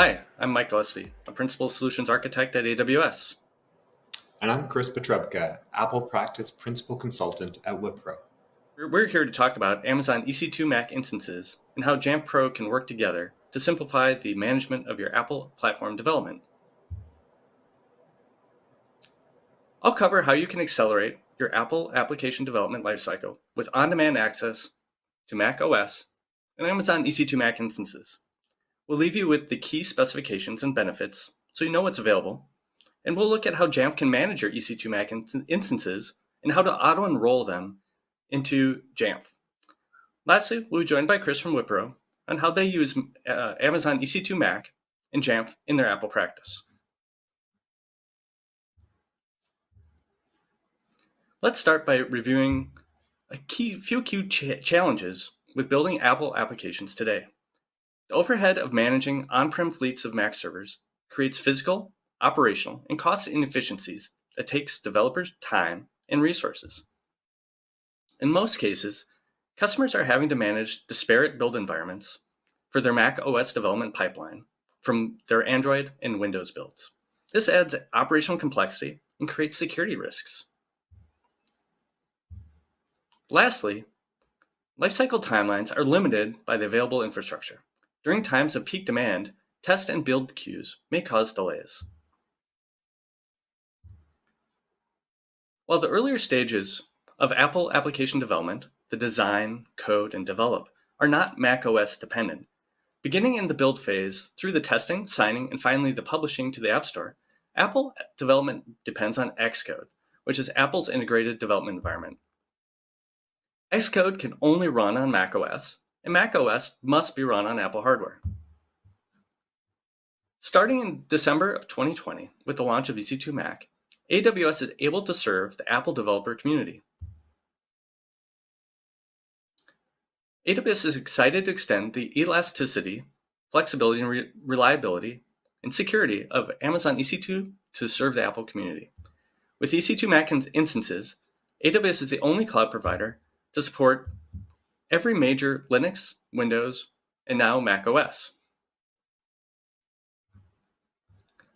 Hi, I'm Mike Gillespie, a Principal Solutions Architect at AWS. And I'm Chris Petrebka, Apple Practice Principal Consultant at Wipro. We're here to talk about Amazon EC2 Mac instances and how Jamf Pro can work together to simplify the management of your Apple platform development. I'll cover how you can accelerate your Apple application development lifecycle with on-demand access to Mac OS and Amazon EC2 Mac instances. We'll leave you with the key specifications and benefits so you know what's available, and we'll look at how Jamf can manage your EC2 Mac instances and how to auto-enroll them into Jamf. Lastly, we'll be joined by Chris from Wipro on how they use Amazon EC2 Mac and Jamf in their Apple practice. Let's start by reviewing few key challenges with building Apple applications today. The overhead of managing on-prem fleets of Mac servers creates physical, operational, and cost inefficiencies that takes developers time and resources. In most cases, customers are having to manage disparate build environments for their Mac OS development pipeline from their Android and Windows builds. This adds operational complexity and creates security risks. Lastly, lifecycle timelines are limited by the available infrastructure. During times of peak demand, test and build queues may cause delays. While the earlier stages of Apple application development, the design, code, and develop, are not Mac OS dependent, beginning in the build phase through the testing, signing, and finally the publishing to the App Store, Apple development depends on Xcode, which is Apple's integrated development environment. Xcode can only run on Mac OS, and Mac OS must be run on Apple hardware. Starting in December of 2020, with the launch of EC2 Mac, AWS is able to serve the Apple developer community. AWS is excited to extend the elasticity, flexibility, and reliability and security of Amazon EC2 to serve the Apple community. With EC2 Mac instances, AWS is the only cloud provider to support every major Linux, Windows, and now Mac OS.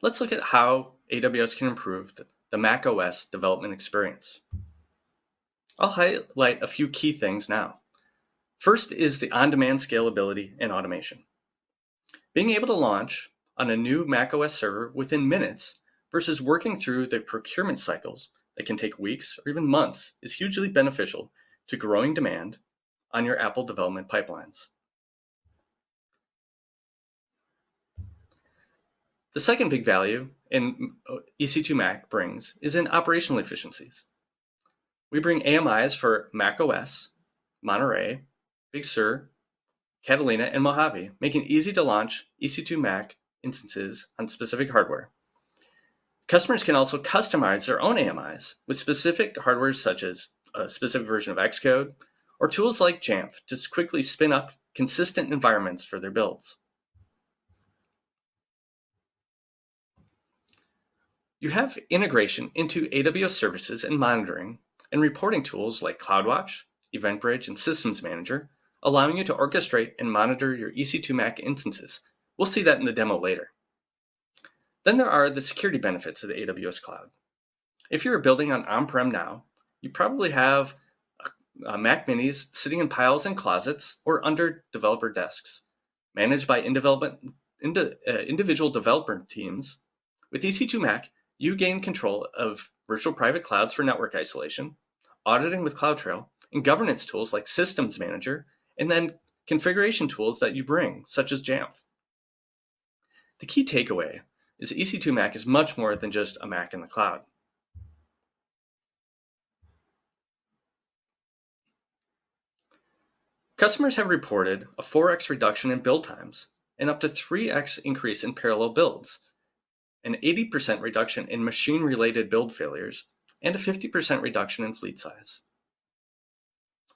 Let's look at how AWS can improve the Mac OS development experience. I'll highlight a few key things now. First is the on-demand scalability and automation. Being able to launch on a new macOS server within minutes versus working through the procurement cycles that can take weeks or even months is hugely beneficial to growing demand on your Apple development pipelines. The second big value in EC2 Mac brings is in operational efficiencies. We bring AMIs for macOS, Monterey, Big Sur, Catalina, and Mojave, making it easy to launch EC2 Mac instances on specific hardware. Customers can also customize their own AMIs with specific hardware such as a specific version of Xcode or tools like Jamf to quickly spin up consistent environments for their builds. You have integration into AWS services and monitoring and reporting tools like CloudWatch, EventBridge, and Systems Manager, allowing you to orchestrate and monitor your EC2 Mac instances. We'll see that in the demo later. Then there are the security benefits of the AWS cloud. If you're building on-prem now, you probably have Mac minis sitting in piles in closets or under developer desks, managed by individual developer teams. With EC2 Mac, you gain control of virtual private clouds for network isolation, auditing with CloudTrail, and governance tools like Systems Manager, and then configuration tools that you bring, such as Jamf. The key takeaway is EC2 Mac is much more than just a Mac in the cloud. Customers have reported a 4x reduction in build times and up to 3x increase in parallel builds, an 80% reduction in machine-related build failures, and a 50% reduction in fleet size.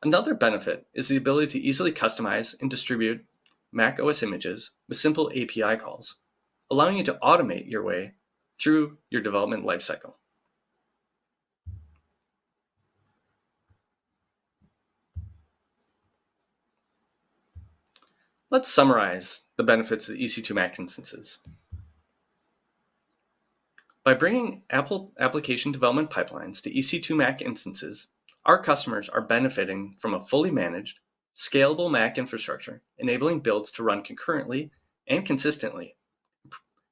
Another benefit is the ability to easily customize and distribute Mac OS images with simple API calls, allowing you to automate your way through your development lifecycle. Let's summarize the benefits of the EC2 Mac instances. By bringing Apple application development pipelines to EC2 Mac instances, our customers are benefiting from a fully managed, scalable Mac infrastructure, enabling builds to run concurrently and consistently,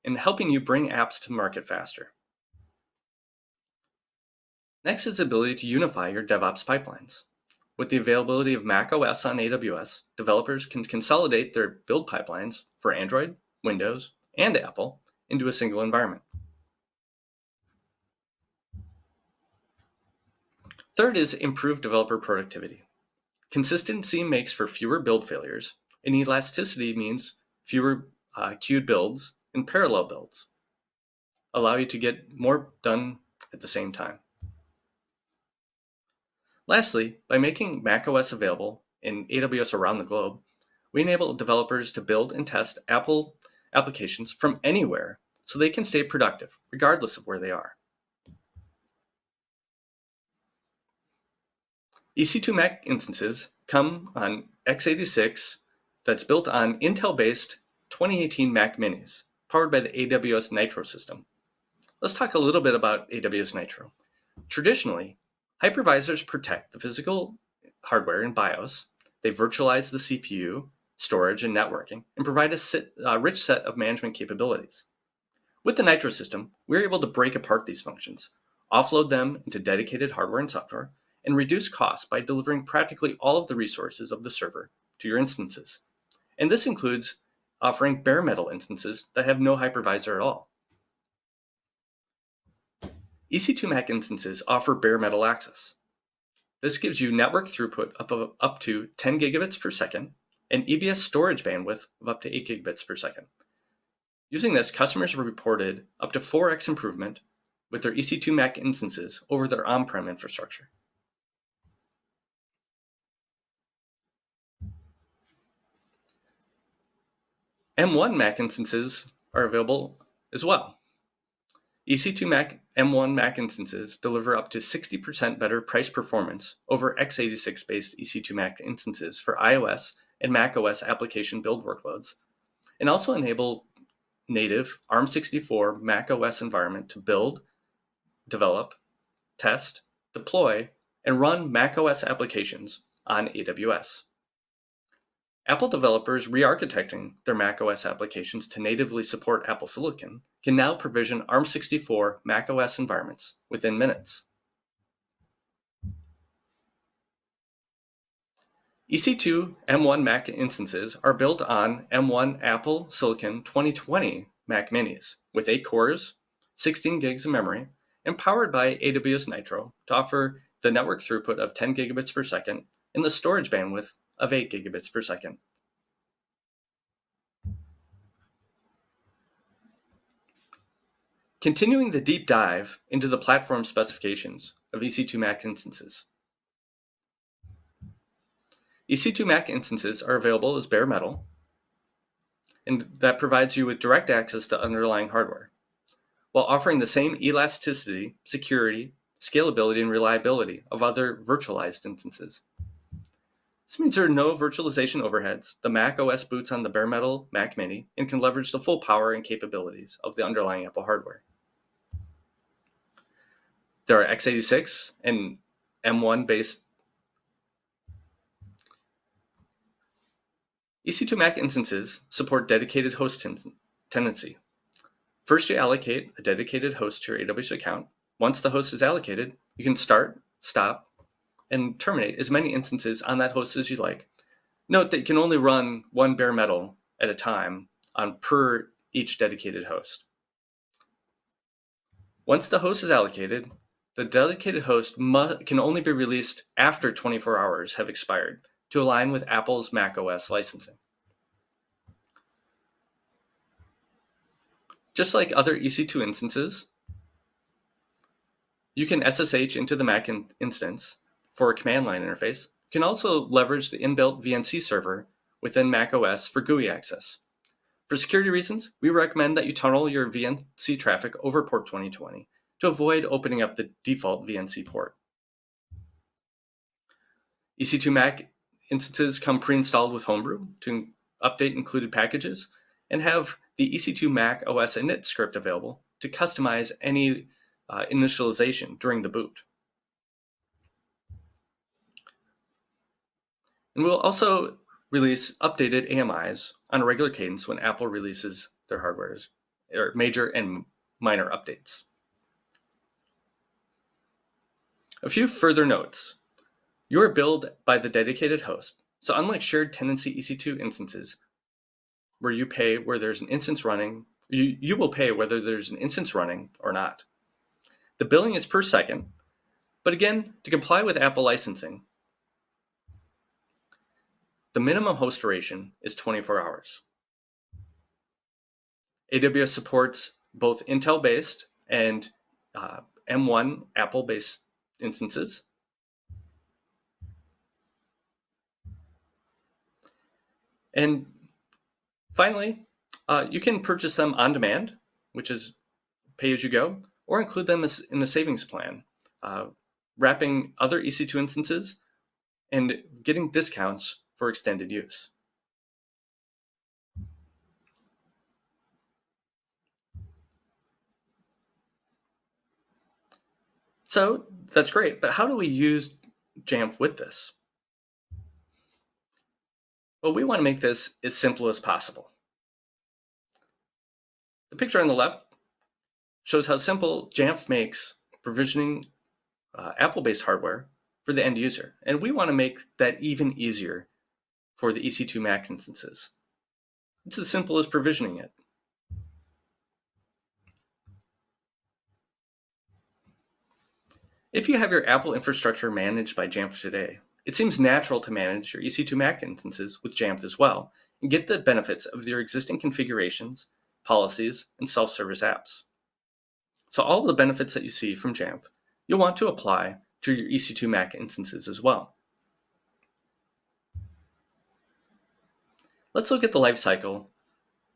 and helping you bring apps to market faster. Next is the ability to unify your DevOps pipelines. With the availability of Mac OS on AWS, developers can consolidate their build pipelines for Android, Windows, and Apple into a single environment. Third is improved developer productivity. Consistency makes for fewer build failures, and elasticity means fewer queued builds and parallel builds, allow you to get more done at the same time. Lastly, by making macOS available in AWS around the globe, we enable developers to build and test Apple applications from anywhere so they can stay productive, regardless of where they are. EC2 Mac instances come on x86 that's built on Intel-based 2018 Mac Minis, powered by the AWS Nitro system. Let's talk a little bit about AWS Nitro. Traditionally, hypervisors protect the physical hardware in BIOS. They virtualize the CPU, storage, and networking, and provide a rich set of management capabilities. With the Nitro system, we're able to break apart these functions, offload them into dedicated hardware and software, and reduce costs by delivering practically all of the resources of the server to your instances. And this includes offering bare metal instances that have no hypervisor at all. EC2 Mac instances offer bare metal access. This gives you network throughput up to 10 gigabits per second and EBS storage bandwidth of up to 8 gigabits per second. Using this, customers have reported up to 4x improvement with their EC2 Mac instances over their on-prem infrastructure. M1 Mac instances are available as well. EC2 Mac M1 Mac instances deliver up to 60% better price performance over x86-based EC2 Mac instances for iOS and macOS application build workloads, and also enable native ARM64 macOS environment to build, develop, test, deploy, and run macOS applications on AWS. Apple developers re-architecting their macOS applications to natively support Apple Silicon can now provision ARM64 macOS environments within minutes. EC2 M1 Mac instances are built on M1 Apple Silicon 2020 Mac Minis with 8 cores, 16 gigs of memory, and powered by AWS Nitro to offer the network throughput of 10 gigabits per second and the storage bandwidth of 8 gigabits per second. Continuing the deep dive into the platform specifications of EC2 Mac instances. EC2 Mac instances are available as bare metal, and that provides you with direct access to underlying hardware, while offering the same elasticity, security, scalability, and reliability of other virtualized instances. This means there are no virtualization overheads. The Mac OS boots on the bare metal Mac Mini and can leverage the full power and capabilities of the underlying Apple hardware. There are x86 and M1 based EC2 Mac instances support dedicated host tenancy. First, you allocate a dedicated host to your AWS account. Once the host is allocated, you can start, stop, and terminate as many instances on that host as you like. Note that you can only run one bare metal at a time per each dedicated host. Once the host is allocated, the dedicated host can only be released after 24 hours have expired to align with Apple's macOS licensing. Just like other EC2 instances, you can SSH into the Mac instance for a command line interface. You can also leverage the inbuilt VNC server within macOS for GUI access. For security reasons, we recommend that you tunnel your VNC traffic over port 2020 to avoid opening up the default VNC port. EC2 Mac instances come pre-installed with Homebrew to update included packages, and have the EC2 Mac OS init script available to customize any initialization during the boot. And we'll also release updated AMIs on a regular cadence when Apple releases their hardware, or major and minor updates. A few further notes. You are billed by the dedicated host, so unlike shared tenancy EC2 instances, where you pay where there's an instance running, you will pay whether there's an instance running or not. The billing is per second, but again, to comply with Apple licensing, the minimum host duration is 24 hours. AWS supports both Intel-based and M1 Apple-based instances. And finally, you can purchase them on demand, which is pay-as-you-go, or include them in a savings plan, wrapping other EC2 instances and getting discounts for extended use. So that's great, but how do we use Jamf with this? Well, we want to make this as simple as possible. The picture on the left shows how simple Jamf makes provisioning Apple-based hardware for the end user, and we want to make that even easier for the EC2 Mac instances. It's as simple as provisioning it. If you have your Apple infrastructure managed by Jamf today, it seems natural to manage your EC2 Mac instances with Jamf as well and get the benefits of your existing configurations, policies, and self-service apps. So all of the benefits that you see from Jamf, you'll want to apply to your EC2 Mac instances as well. Let's look at the life cycle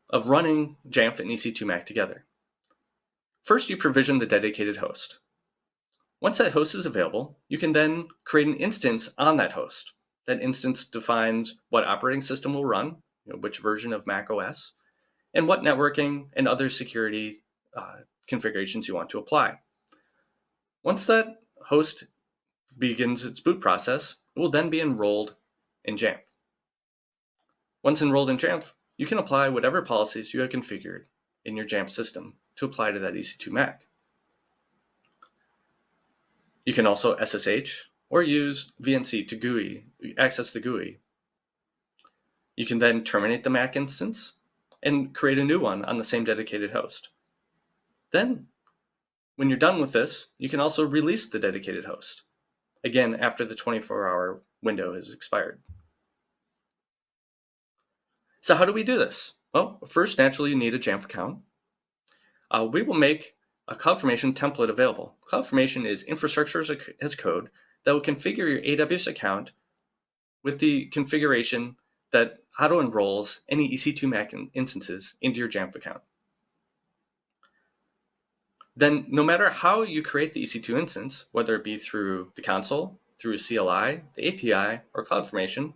of running Jamf and EC2 Mac together. First, you provision the dedicated host. Once that host is available, you can then create an instance on that host. That instance defines what operating system will run, which version of Mac OS, and what networking and other security configurations you want to apply. Once that host begins its boot process, it will then be enrolled in Jamf. Once enrolled in Jamf, you can apply whatever policies you have configured in your Jamf system to apply to that EC2 Mac. You can also SSH or use VNC to GUI, access the GUI. You can then terminate the Mac instance and create a new one on the same dedicated host. Then, when you're done with this, you can also release the dedicated host, again after the 24-hour window has expired. So how do we do this? Well, first, naturally, you need a Jamf account. We will make a CloudFormation template available. CloudFormation is infrastructure as code that will configure your AWS account with the configuration that auto-enrolls any EC2 Mac instances into your Jamf account. Then, no matter how you create the EC2 instance, whether it be through the console, through CLI, the API, or CloudFormation,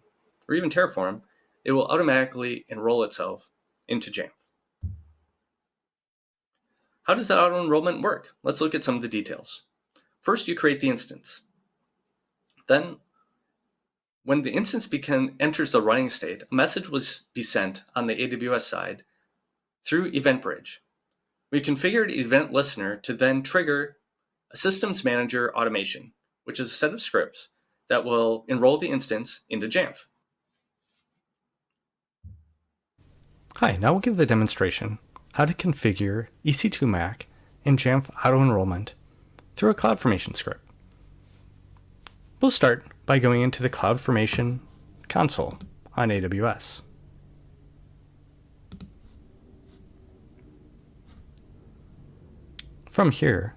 or even Terraform, it will automatically enroll itself into Jamf. How does that auto-enrollment work? Let's look at some of the details. First, you create the instance. Then, when the instance enters the running state, a message will be sent on the AWS side through EventBridge. We configured Event Listener to then trigger a Systems Manager automation, which is a set of scripts that will enroll the instance into Jamf. Hi, now we'll give the demonstration how to configure EC2 Mac and Jamf auto-enrollment through a CloudFormation script. We'll start by going into the CloudFormation console on AWS. From here,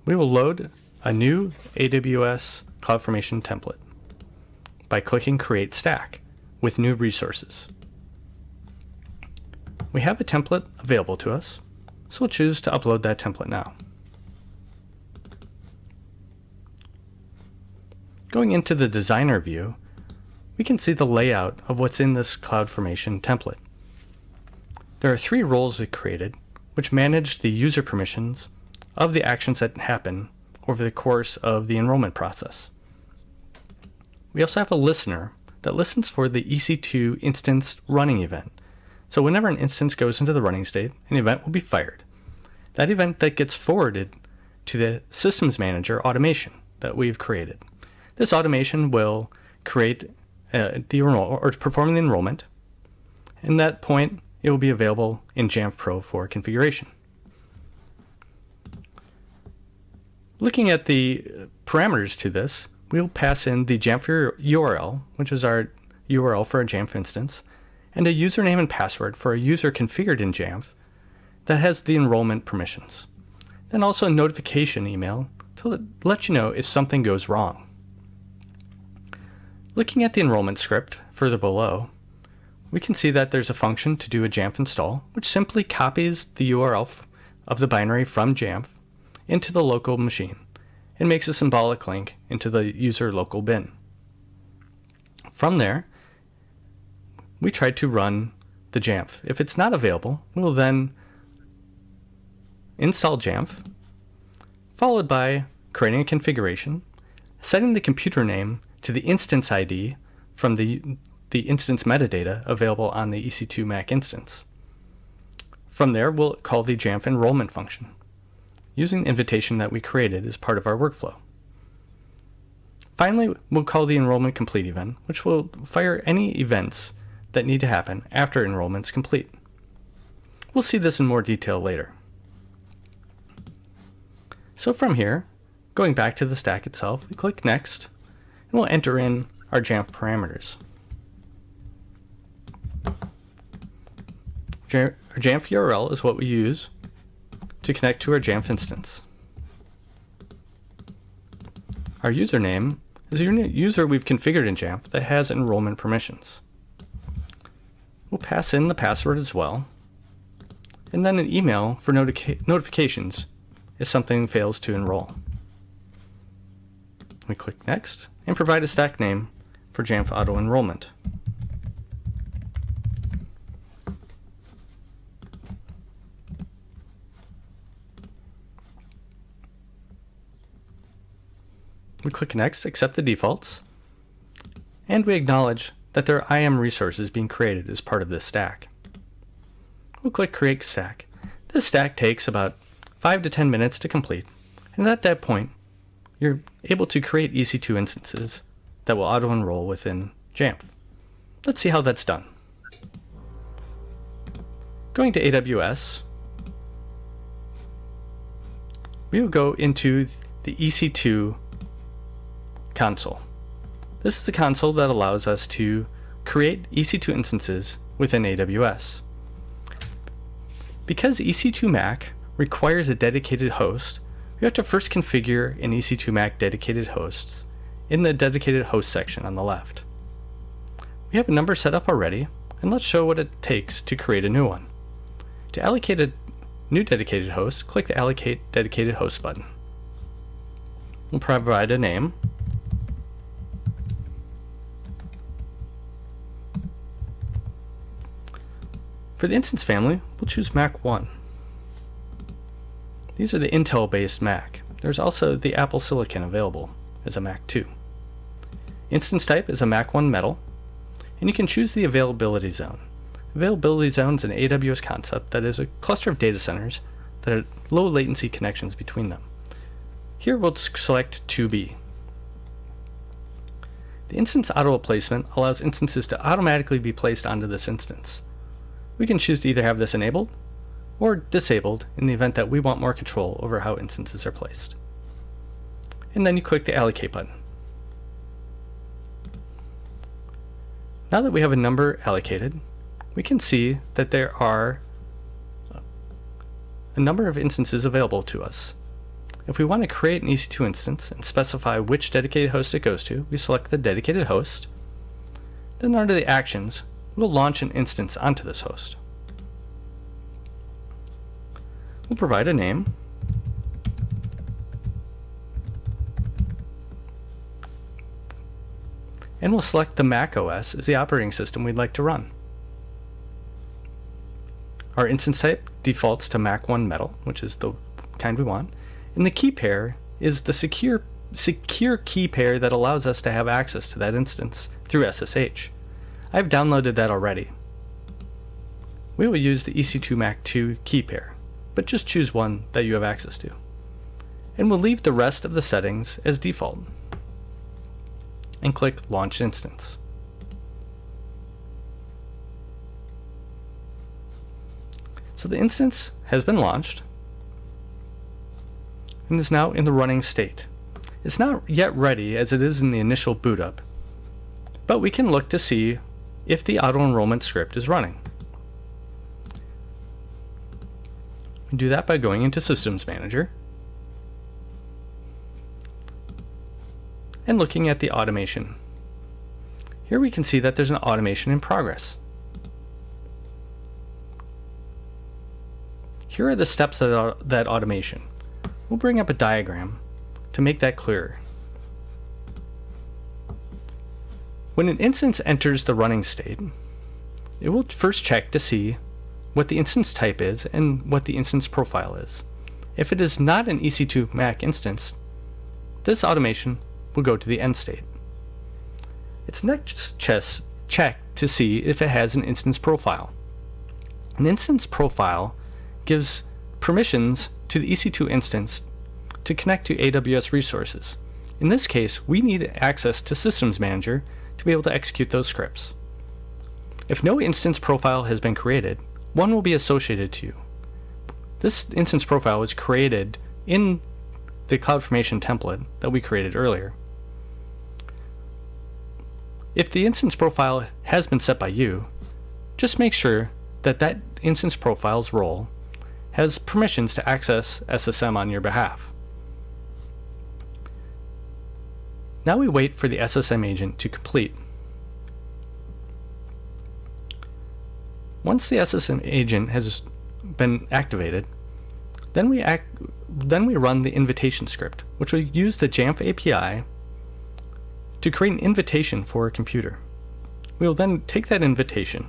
we will load a new AWS CloudFormation template by clicking Create Stack with new resources. We have a template available to us, so we'll choose to upload that template now. Going into the designer view, we can see the layout of what's in this CloudFormation template. There are 3 roles we created, which manage the user permissions of the actions that happen over the course of the enrollment process. We also have a listener that listens for the EC2 instance running event. So whenever an instance goes into the running state, an event will be fired. That event that gets forwarded to the systems manager automation that we've created. This automation will create perform the enrollment. And at that point, it will be available in Jamf Pro for configuration. Looking at the parameters to this, we'll pass in the Jamf URL, which is our URL for a Jamf instance, and a username and password for a user configured in Jamf that has the enrollment permissions. Then also a notification email to let you know if something goes wrong. Looking at the enrollment script further below, we can see that there's a function to do a Jamf install, which simply copies the URL of the binary from Jamf into the local machine and makes a symbolic link into the user local bin. From there, we try to run the Jamf. If it's not available, we'll then install Jamf, followed by creating a configuration, setting the computer name to the instance ID from the instance metadata available on the EC2 Mac instance. From there, we'll call the Jamf enrollment function, using the invitation that we created as part of our workflow. Finally, we'll call the enrollment complete event, which will fire any events that need to happen after enrollment's complete. We'll see this in more detail later. So from here, going back to the stack itself, we click Next, and we'll enter in our Jamf parameters. Our Jamf URL is what we use to connect to our Jamf instance. Our username is a user we've configured in Jamf that has enrollment permissions. We'll pass in the password as well, and then an email for notifications if something fails to enroll. We click Next and provide a stack name for Jamf Auto-enrollment. We click Next, accept the defaults, and we acknowledge that there are IAM resources being created as part of this stack. We'll click Create Stack. This stack takes about 5 to 10 minutes to complete, and at that point, you're able to create EC2 instances that will auto-enroll within Jamf. Let's see how that's done. Going to AWS, we will go into the EC2 console. This is the console that allows us to create EC2 instances within AWS. Because EC2 Mac requires a dedicated host, we have to first configure an EC2 Mac dedicated hosts in the dedicated host section on the left. We have a number set up already, and let's show what it takes to create a new one. To allocate a new dedicated host, click the Allocate Dedicated Host button. We'll provide a name. For the instance family, we'll choose Mac 1. These are the Intel-based Mac. There's also the Apple Silicon available as a Mac 2. Instance type is a Mac 1 Metal, and you can choose the availability zone. Availability zone is an AWS concept that is a cluster of data centers that have low latency connections between them. Here we'll select 2B. The instance auto placement allows instances to automatically be placed onto this instance. We can choose to either have this enabled or disabled in the event that we want more control over how instances are placed. And then you click the Allocate button. Now that we have a number allocated, we can see that there are a number of instances available to us. If we want to create an EC2 instance and specify which dedicated host it goes to, we select the dedicated host. Then under the actions, we'll launch an instance onto this host. We'll provide a name. and we'll select the Mac OS as the operating system we'd like to run. Our instance type defaults to Mac 1 Metal, which is the kind we want, and the key pair is the secure key pair that allows us to have access to that instance through SSH. I've downloaded that already. We will use the EC2 Mac 2 key pair, but just choose one that you have access to. And we'll leave the rest of the settings as default. And click Launch Instance. So the instance has been launched and is now in the running state. It's not yet ready as it is in the initial boot up, but we can look to see if the auto-enrollment script is running. We do that by going into Systems Manager and looking at the automation. Here we can see that there's an automation in progress. Here are the steps of that automation. We'll bring up a diagram to make that clearer. When an instance enters the running state, it will first check to see what the instance type is and what the instance profile is. If it is not an EC2 Mac instance, this automation will go to the end state. It's next checked to see if it has an instance profile. An instance profile gives permissions to the EC2 instance to connect to AWS resources. In this case, we need access to Systems Manager to be able to execute those scripts. If no instance profile has been created, one will be associated to you. This instance profile was created in the CloudFormation template that we created earlier. If the instance profile has been set by you, just make sure that that instance profile's role has permissions to access SSM on your behalf. Now we wait for the SSM agent to complete. Once the SSM agent has been activated, then we run the invitation script, which will use the Jamf API to create an invitation for a computer. We will then take that invitation,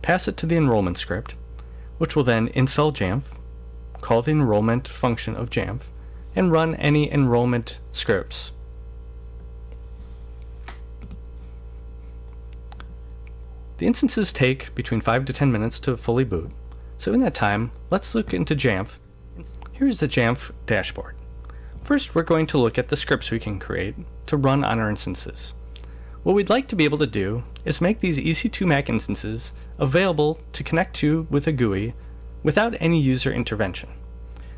pass it to the enrollment script, which will then install Jamf, call the enrollment function of Jamf, and run any enrollment scripts. The instances take between 5 to 10 minutes to fully boot, so in that time, let's look into Jamf. Here's the Jamf dashboard. First, we're going to look at the scripts we can create to run on our instances. What we'd like to be able to do is make these EC2 Mac instances available to connect to with a GUI without any user intervention.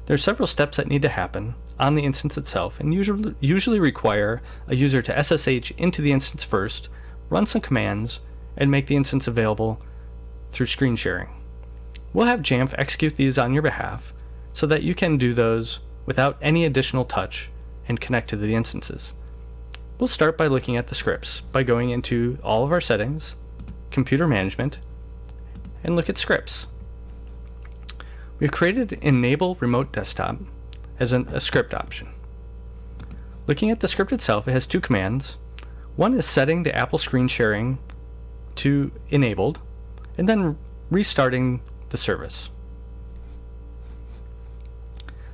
There are several steps that need to happen on the instance itself and usually require a user to SSH into the instance first, run some commands, and make the instance available through screen sharing. We'll have Jamf execute these on your behalf so that you can do those without any additional touch and connect to the instances. We'll start by looking at the scripts by going into all of our settings, computer management, and look at scripts. We've created Enable Remote Desktop as a script option. Looking at the script itself, it has two commands. One is setting the Apple screen sharing to enabled, and then restarting the service.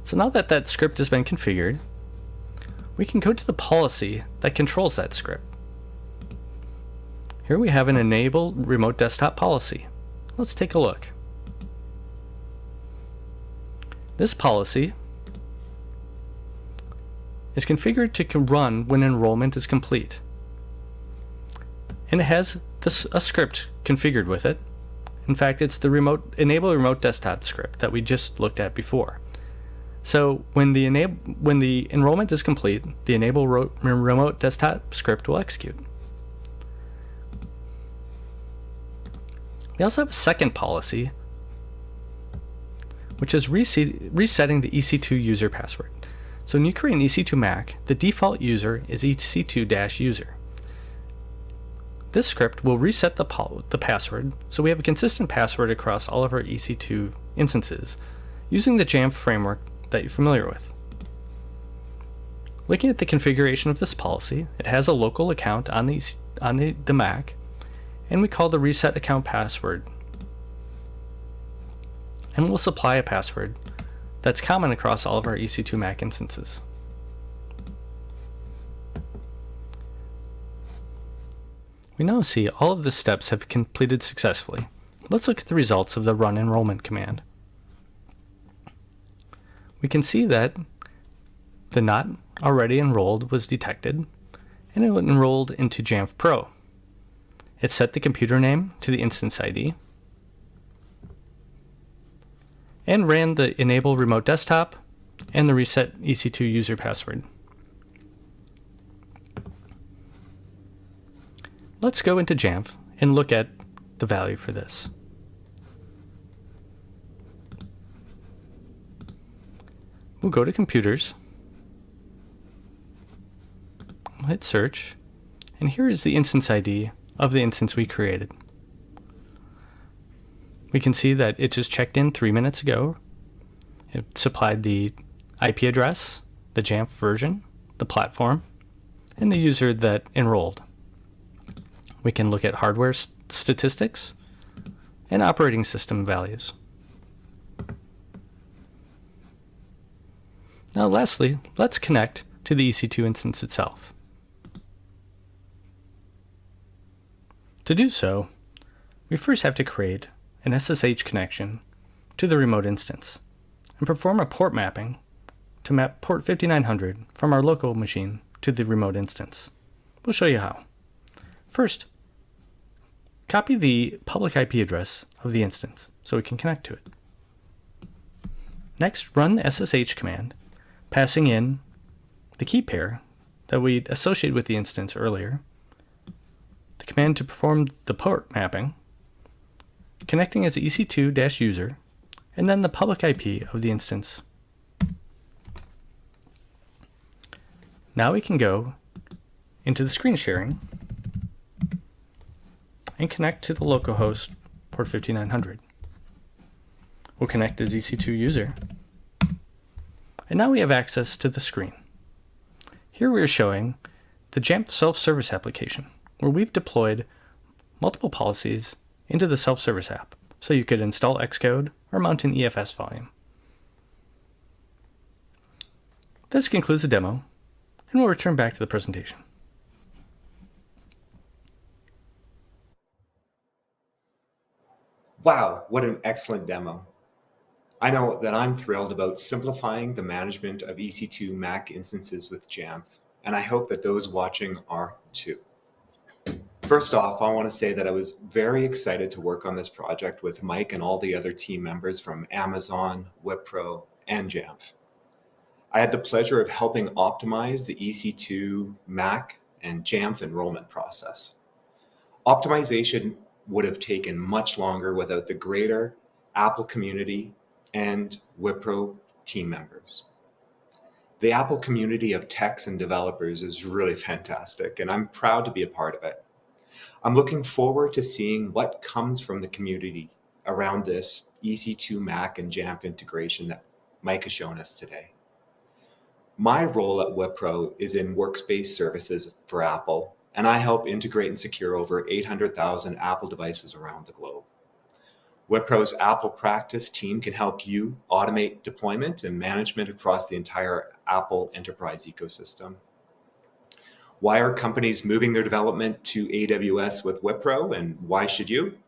So now that that script has been configured, we can go to the policy that controls that script. Here we have an Enable Remote Desktop policy. Let's take a look. This policy is configured to run when enrollment is complete. And it has a script configured with it. In fact, it's the Enable Remote Desktop script that we just looked at before. So when the enrollment is complete, the Enable Remote Desktop script will execute. We also have a second policy, which is resetting the EC2 user password. So when you create an EC2 Mac, the default user is EC2-user. This script will reset the password so we have a consistent password across all of our EC2 instances using the Jamf framework that you're familiar with. Looking at the configuration of this policy, it has a local account on the Mac, and we call the reset account password. And we'll supply a password that's common across all of our EC2 Mac instances. We now see all of the steps have completed successfully. Let's look at the results of the run enrollment command. We can see that the not already enrolled was detected, and it enrolled into Jamf Pro. It set the computer name to the instance ID and ran the enable remote desktop and the reset EC2 user password. Let's go into Jamf and look at the value for this. We'll go to computers, we'll hit search, and here is the instance ID of the instance we created. We can see that it just checked in 3 minutes ago. It supplied the IP address, the Jamf version, the platform, and the user that enrolled. We can look at hardware statistics and operating system values. Now lastly, let's connect to the EC2 instance itself. To do so, we first have to create an SSH connection to the remote instance and perform a port mapping to map port 5900 from our local machine to the remote instance. We'll show you how. First, copy the public IP address of the instance so we can connect to it. Next, run the SSH command, passing in the key pair that we associated with the instance earlier, the command to perform the port mapping, connecting as EC2-user, and then the public IP of the instance. Now we can go into the screen sharing and connect to the localhost port 5900. We'll connect as EC2 user. And now we have access to the screen. Here we are showing the Jamf self-service application, where we've deployed multiple policies into the self-service app, so you could install Xcode or mount an EFS volume. This concludes the demo, and we'll return back to the presentation. Wow, what an excellent demo. I know that I'm thrilled about simplifying the management of EC2 Mac instances with Jamf, and I hope that those watching are too. First off, I want to say that I was very excited to work on this project with Mike and all the other team members from Amazon, Wipro, and Jamf. I had the pleasure of helping optimize the EC2 Mac and Jamf enrollment process. Optimization would have taken much longer without the greater Apple community and Wipro team members. The Apple community of techs and developers is really fantastic, and I'm proud to be a part of it. I'm looking forward to seeing what comes from the community around this EC2 Mac and Jamf integration that Mike has shown us today. My role at Wipro is in workspace services for Apple, and I help integrate and secure over 800,000 Apple devices around the globe. Wipro's Apple practice team can help you automate deployment and management across the entire Apple enterprise ecosystem. Why are companies moving their development to AWS with Wipro, and why should you?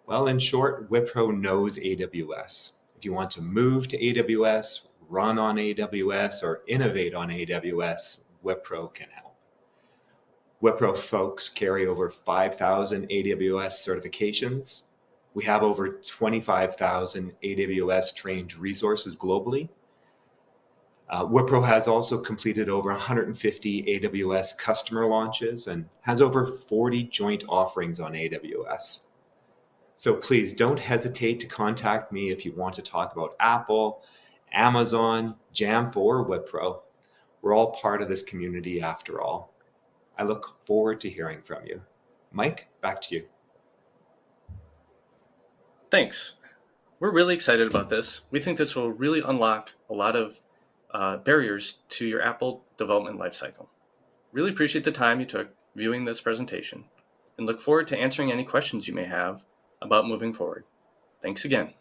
Well, in short, Wipro knows AWS. If you want to move to AWS, run on AWS, or innovate on AWS, Wipro can help. Wipro folks carry over 5,000 AWS certifications. We have over 25,000 AWS trained resources globally. Wipro has also completed over 150 AWS customer launches and has over 40 joint offerings on AWS. So please don't hesitate to contact me if you want to talk about Apple, Amazon, Jamf, or Wipro. We're all part of this community after all. I look forward to hearing from you. Mike, back to you. Thanks. We're really excited about this. We think this will really unlock a lot of barriers to your Apple development lifecycle. Really appreciate the time you took viewing this presentation and look forward to answering any questions you may have about moving forward. Thanks again.